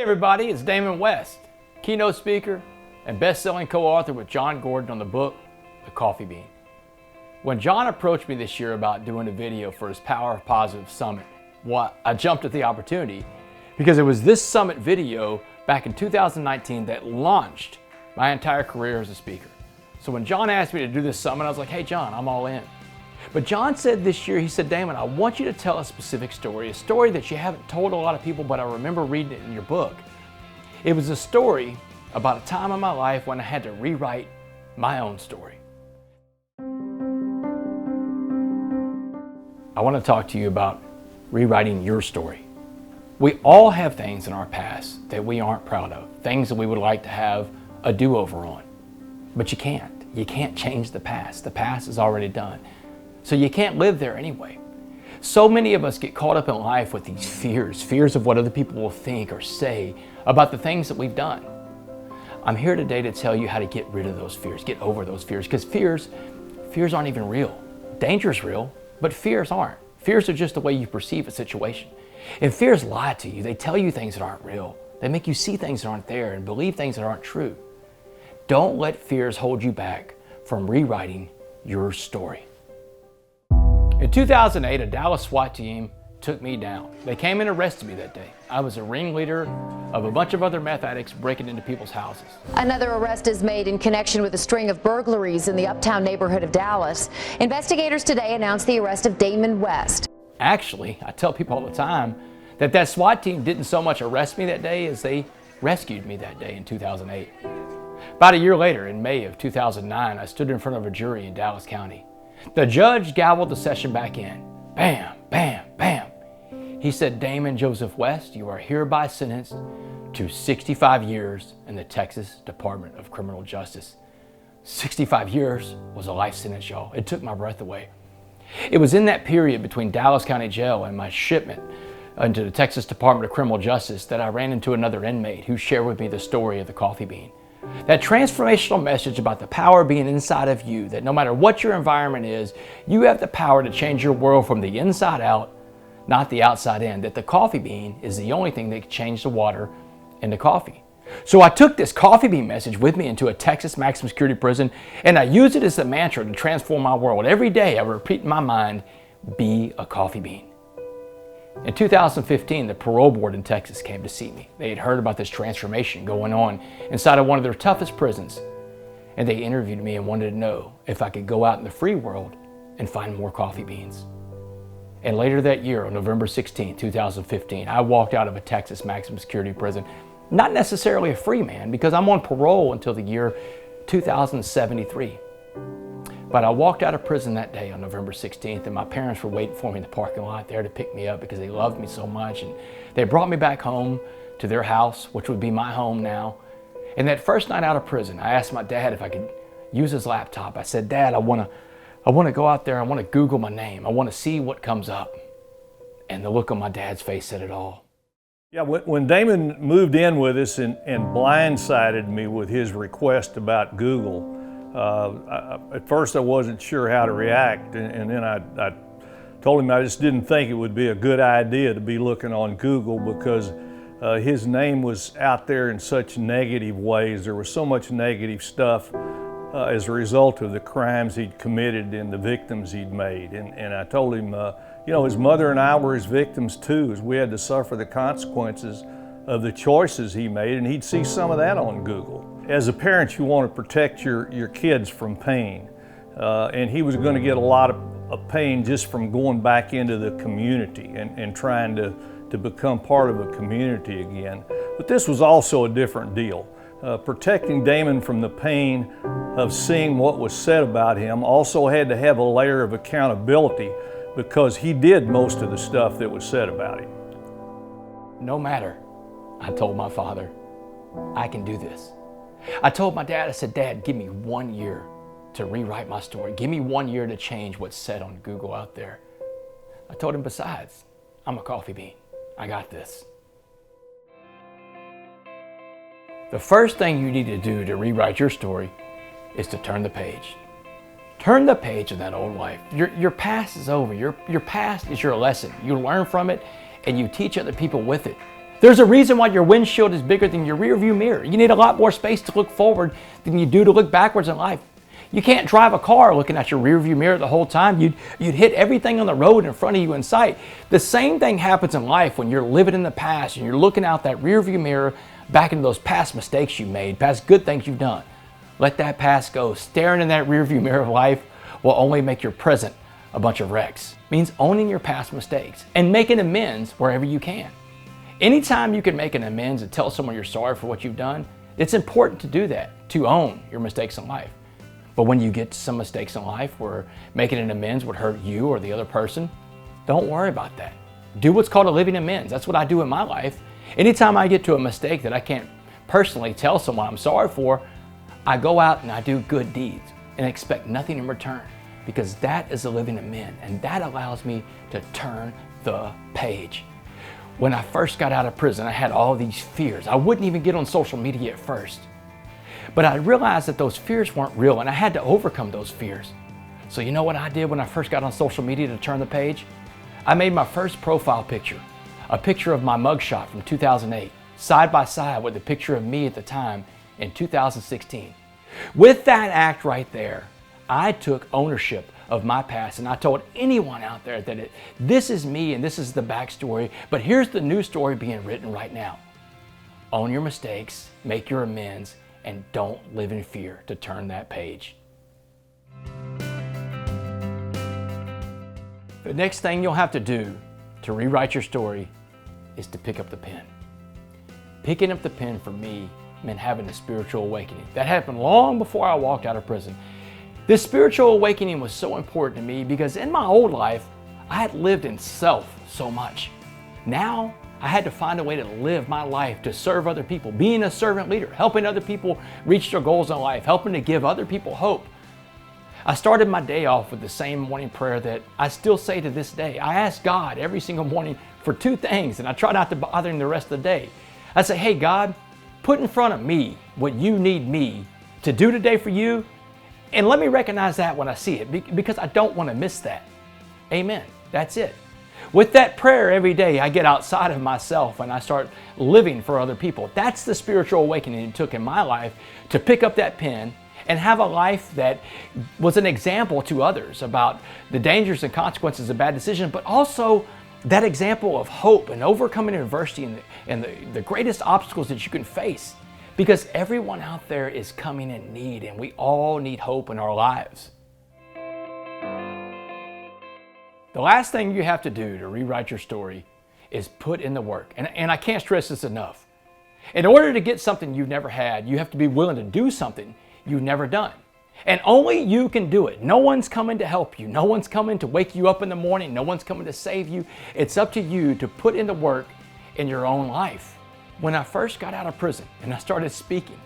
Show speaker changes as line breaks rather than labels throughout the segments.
Hey everybody, it's Damon West, keynote speaker and best-selling co-author with Jon Gordon on the book, The Coffee Bean. When Jon approached me this year about doing a video for his Power of Positive Summit, well, I jumped at the opportunity because it was this summit video back in 2019 that launched my entire career as a speaker. So when Jon asked me to do this summit, I was like, hey Jon, I'm all in. But Jon said this year, he said, Damon, I want you to tell a specific story, a story that you haven't told a lot of people, but I remember reading it in your book. It was a story about a time in my life when I had to rewrite my own story. I want to talk to you about rewriting your story. We all have things in our past that we aren't proud of, things that we would like to have a do-over on. But you can't. You can't change the past. The past is already done. So you can't live there anyway. So many of us get caught up in life with these fears of what other people will think or say about the things that we've done. I'm here today to tell you how to get rid of those fears, get over those fears, because fears aren't even real. Danger's real, but fears aren't. Fears are just the way you perceive a situation. And fears lie to you. They tell you things that aren't real. They make you see things that aren't there and believe things that aren't true. Don't let fears hold you back from rewriting your story. In 2008, a Dallas SWAT team took me down. They came and arrested me that day. I was a ringleader of a bunch of other meth addicts breaking into people's houses.
Another arrest is made in connection with a string of burglaries in the uptown neighborhood of Dallas. Investigators today announced the arrest of Damon West.
Actually, I tell people all the time that SWAT team didn't so much arrest me that day as they rescued me that day in 2008. About a year later, in May of 2009, I stood in front of a jury in Dallas County. The judge gavelled the session back in. Bam, bam, bam. He said, Damon Joseph West, you are hereby sentenced to 65 years in the Texas Department of Criminal Justice. 65 years was a life sentence, y'all. It took my breath away. It was in that period between Dallas County Jail and my shipment into the Texas Department of Criminal Justice that I ran into another inmate who shared with me the story of the coffee bean. That transformational message about the power being inside of you, that no matter what your environment is, you have the power to change your world from the inside out, not the outside in, that the coffee bean is the only thing that can change the water into coffee. So I took this coffee bean message with me into a Texas maximum security prison, and I used it as the mantra to transform my world. Every day I would repeat in my mind, be a coffee bean. In 2015, the parole board in Texas came to see me. They had heard about this transformation going on inside of one of their toughest prisons. And they interviewed me and wanted to know if I could go out in the free world and find more coffee beans. And later that year, on November 16, 2015, I walked out of a Texas maximum security prison, not necessarily a free man because I'm on parole until the year 2073. But I walked out of prison that day on November 16th, and my parents were waiting for me in the parking lot there to pick me up because they loved me so much. And they brought me back home to their house, which would be my home now. And that first night out of prison, I asked my dad if I could use his laptop. I said, Dad, I want to go out there. I want to Google my name. I want to see what comes up. And the look on my dad's face said it all.
Yeah, when Damon moved in with us and blindsided me with his request about Google, at first I wasn't sure how to react, and then I told him I just didn't think it would be a good idea to be looking on Google because his name was out there in such negative ways. There was so much negative stuff as a result of the crimes he'd committed and the victims he'd made. And I told him, you know, his mother and I were his victims too, as we had to suffer the consequences of the choices he made, and he'd see some of that on Google. As a parent, you want to protect your kids from pain, and he was going to get a lot of pain just from going back into the community and trying to become part of a community again. But this was also a different deal. Protecting Damon from the pain of seeing what was said about him also had to have a layer of accountability because he did most of the stuff that was said about him.
No matter, I told my father, I can do this. I told my dad, I said, Dad, give me 1 year to rewrite my story. Give me 1 year to change what's said on Google out there. I told him, besides, I'm a coffee bean. I got this. The first thing you need to do to rewrite your story is to turn the page. Turn the page of that old life. Your past is over. Your past is your lesson. You learn from it and you teach other people with it. There's a reason why your windshield is bigger than your rear view mirror. You need a lot more space to look forward than you do to look backwards in life. You can't drive a car looking at your rear view mirror the whole time. You'd hit everything on the road in front of you in sight. The same thing happens in life when you're living in the past and you're looking out that rear view mirror back into those past mistakes you made, past good things you've done. Let that past go. Staring in that rear view mirror of life will only make your present a bunch of wrecks. It means owning your past mistakes and making amends wherever you can. Anytime you can make an amends and tell someone you're sorry for what you've done, it's important to do that, to own your mistakes in life. But when you get to some mistakes in life where making an amends would hurt you or the other person, don't worry about that. Do what's called a living amends. That's what I do in my life. Anytime I get to a mistake that I can't personally tell someone I'm sorry for, I go out and I do good deeds and expect nothing in return, because that is a living amend, and that allows me to turn the page. When I first got out of prison, I had all these fears. I wouldn't even get on social media at first. But I realized that those fears weren't real, and I had to overcome those fears. So you know what I did when I first got on social media to turn the page? I made my first profile picture, a picture of my mugshot from 2008, side by side with a picture of me at the time in 2016. With that act right there, I took ownership of my past, and I told anyone out there that this is me and this is the backstory, but here's the new story being written right now. Own your mistakes, make your amends, and don't live in fear to turn that page. The next thing you'll have to do to rewrite your story is to pick up the pen. Picking up the pen for me meant having a spiritual awakening. That happened long before I walked out of prison. This spiritual awakening was so important to me because in my old life, I had lived in self so much. Now, I had to find a way to live my life to serve other people, being a servant leader, helping other people reach their goals in life, helping to give other people hope. I started my day off with the same morning prayer that I still say to this day. I ask God every single morning for two things, and I try not to bother him the rest of the day. I say, hey God, put in front of me what you need me to do today for you, and let me recognize that when I see it, because I don't want to miss that. Amen. That's it. With that prayer every day, I get outside of myself and I start living for other people. That's the spiritual awakening it took in my life to pick up that pen and have a life that was an example to others about the dangers and consequences of bad decisions, but also that example of hope and overcoming adversity and the greatest obstacles that you can face. Because everyone out there is coming in need, and we all need hope in our lives. The last thing you have to do to rewrite your story is put in the work. And I can't stress this enough. In order to get something you've never had, you have to be willing to do something you've never done. And only you can do it. No one's coming to help you. No one's coming to wake you up in the morning. No one's coming to save you. It's up to you to put in the work in your own life. When I first got out of prison and I started speaking,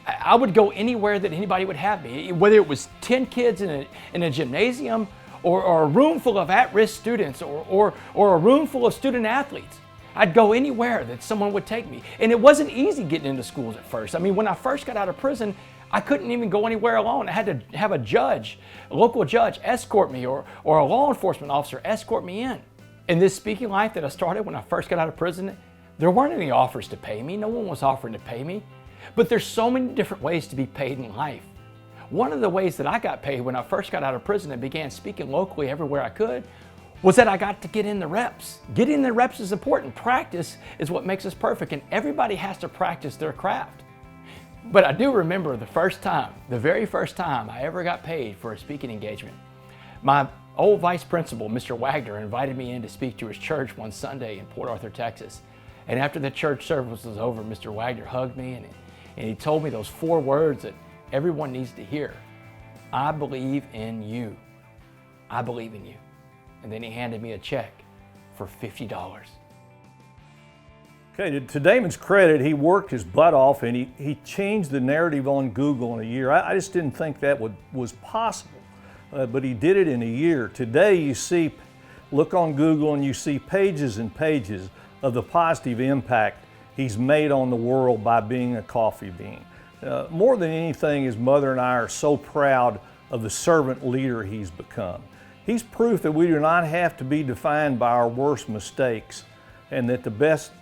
I would go anywhere that anybody would have me, whether it was 10 kids in a gymnasium or a room full of at-risk students or a room full of student athletes. I'd go anywhere that someone would take me. And it wasn't easy getting into schools at first. I mean, when I first got out of prison, I couldn't even go anywhere alone. I had to have a local judge, escort me or a law enforcement officer escort me in. In this speaking life that I started when I first got out of prison, there weren't any offers to pay me. No one was offering to pay me. But there's so many different ways to be paid in life. One of the ways that I got paid when I first got out of prison and began speaking locally everywhere I could was that I got to get in the reps. Getting in the reps is important. Practice is what makes us perfect, and everybody has to practice their craft. But I do remember the very first time I ever got paid for a speaking engagement. My old vice principal, Mr. Wagner, invited me in to speak to his church one Sunday in Port Arthur, Texas. And after the church service was over, Mr. Wagner hugged me and he told me those 4 words that everyone needs to hear. I believe in you. I believe in you. And then he handed me a check for $50.
Okay, to Damon's credit, he worked his butt off and he changed the narrative on Google in a year. I just didn't think that was possible, but he did it in a year. Today look on Google and you see pages and pages of the positive impact he's made on the world by being a coffee bean. More than anything, his mother and I are so proud of the servant leader he's become. He's proof that we do not have to be defined by our worst mistakes, and that the best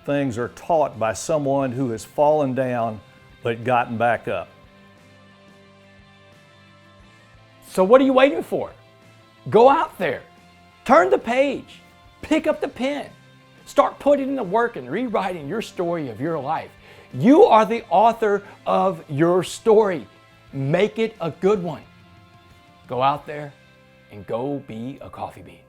things are taught by someone who has fallen down but gotten back up.
So what are you waiting for? Go out there, turn the page, pick up the pen, start putting in the work and rewriting your story of your life. You are the author of your story. Make it a good one. Go out there and go be a coffee bean.